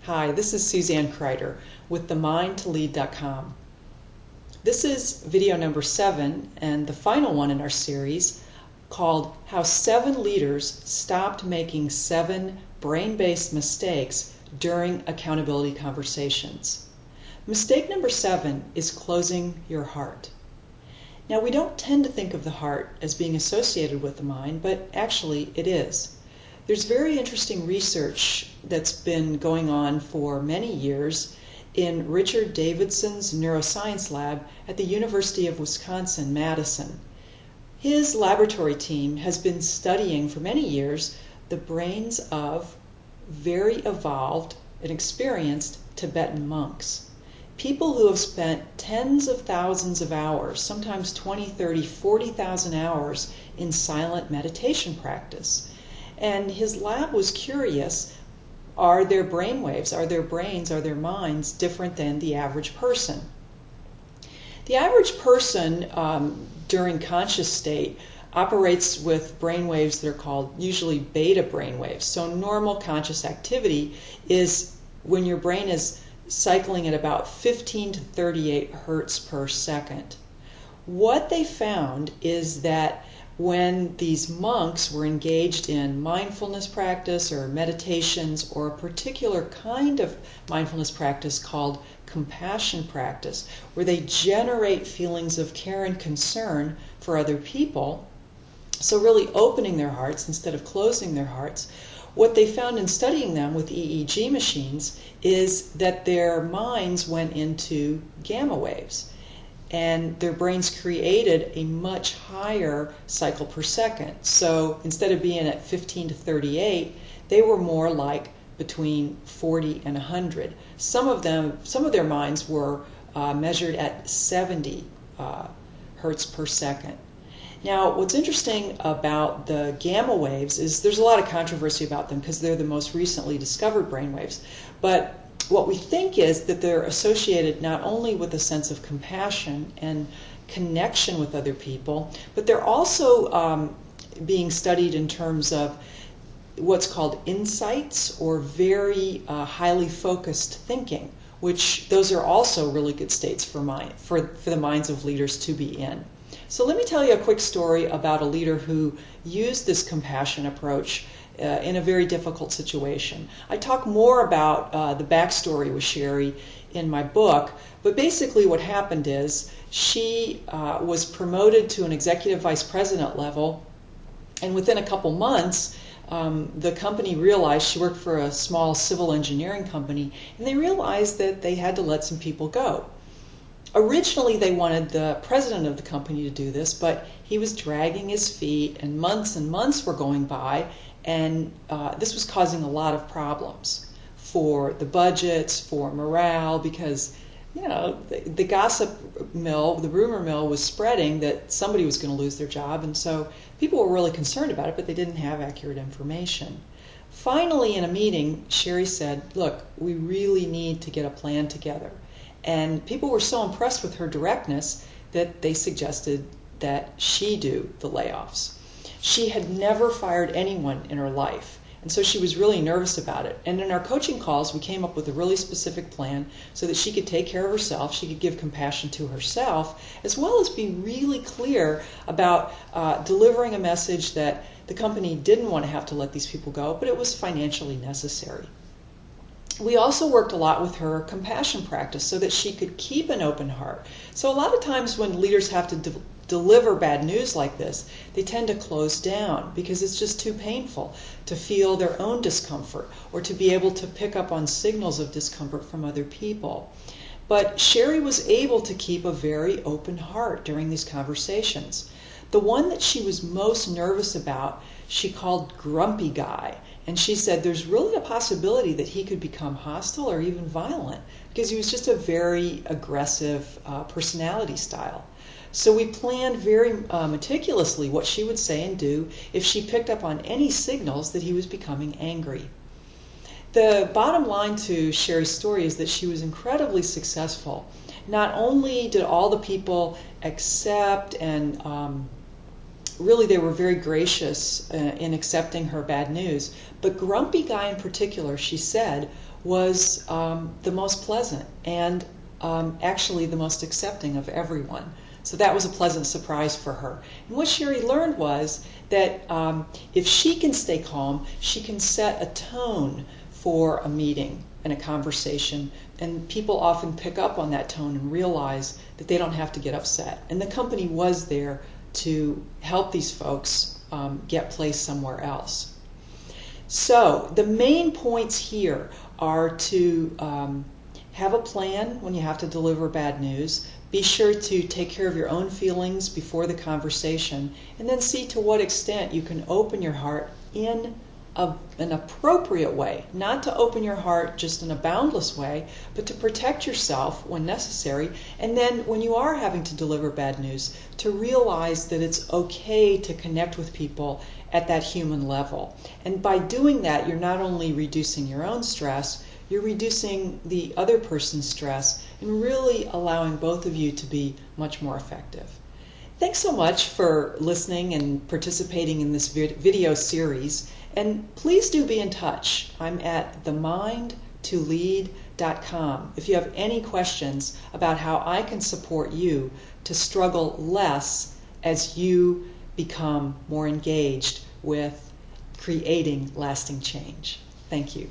Hi, this is Suzanne Kreider with themindtolead.com. This is video number 7 and the final one in our series called How 7 Leaders Stopped Making 7 Brain-Based Mistakes During Accountability Conversations. Mistake number 7 is closing your heart. Now, we don't tend to think of the heart as being associated with the mind, but actually it is. There's very interesting research that's been going on for many years in Richard Davidson's neuroscience lab at the University of Wisconsin-Madison. His laboratory team has been studying for many years the brains of very evolved and experienced Tibetan monks. People who have spent tens of thousands of hours, sometimes 20, 30, 40,000 hours in silent meditation practice. And his lab was curious, are their brainwaves, are their brains, are their minds different than the average person? The average person during conscious state operates with brainwaves that are called usually beta brainwaves. So normal conscious activity is when your brain is cycling at about 15 to 38 hertz per second. What they found is that when these monks were engaged in mindfulness practice or meditations or a particular kind of mindfulness practice called compassion practice, where they generate feelings of care and concern for other people, so really opening their hearts instead of closing their hearts, what they found in studying them with EEG machines is that their minds went into gamma waves. And their brains created a much higher cycle per second. So instead of being at 15 to 38, they were more like between 40 and 100. Some of their minds were measured at 70 hertz per second. Now, what's interesting about the gamma waves is there's a lot of controversy about them because they're the most recently discovered brain waves. But what we think is that they're associated not only with a sense of compassion and connection with other people, but they're also being studied in terms of what's called insights or very highly focused thinking, which those are also really good states for the minds of leaders to be in. So let me tell you a quick story about a leader who used this compassion approach in a very difficult situation. I talk more about the backstory with Sherry in my book, but basically what happened is she was promoted to an executive vice president level, and within a couple months the company realized, she worked for a small civil engineering company, and they realized that they had to let some people go. Originally they wanted the president of the company to do this, but he was dragging his feet and months were going by, and this was causing a lot of problems for the budgets, for morale, because the gossip mill, the rumor mill was spreading that somebody was going to lose their job, and so people were really concerned about it, but they didn't have accurate information. Finally, in a meeting, Sherry said, look, we really need to get a plan together. And people were so impressed with her directness that they suggested that she do the layoffs. She had never fired anyone in her life, and so she was really nervous about it. And in our coaching calls, we came up with a really specific plan so that she could take care of herself, she could give compassion to herself, as well as be really clear about delivering a message that the company didn't want to have to let these people go, but it was financially necessary. We also worked a lot with her compassion practice so that she could keep an open heart. So a lot of times when leaders have to deliver bad news like this, they tend to close down because it's just too painful to feel their own discomfort or to be able to pick up on signals of discomfort from other people. But Sherry was able to keep a very open heart during these conversations. The one that she was most nervous about, she called Grumpy Guy. And she said there's really a possibility that he could become hostile or even violent because he was just a very aggressive personality style. So we planned very meticulously what she would say and do if she picked up on any signals that he was becoming angry. The bottom line to Sherry's story is that she was incredibly successful. Not only did all the people accept and really, they were very gracious in accepting her bad news. But Grumpy Guy in particular, she said, was the most pleasant and actually the most accepting of everyone. So that was a pleasant surprise for her. And what Sherry learned was that if she can stay calm, she can set a tone for a meeting and a conversation. And people often pick up on that tone and realize that they don't have to get upset. And the company was there to help these folks get placed somewhere else. So the main points here are to have a plan when you have to deliver bad news. Be sure to take care of your own feelings before the conversation, and then see to what extent you can open your heart in an appropriate way. Not to open your heart just in a boundless way, but to protect yourself when necessary. And then when you are having to deliver bad news, to realize that it's okay to connect with people at that human level. And by doing that, you're not only reducing your own stress, you're reducing the other person's stress and really allowing both of you to be much more effective. Thanks so much for listening and participating in this video series. And please do be in touch. I'm at themindtolead.com if you have any questions about how I can support you to struggle less as you become more engaged with creating lasting change. Thank you.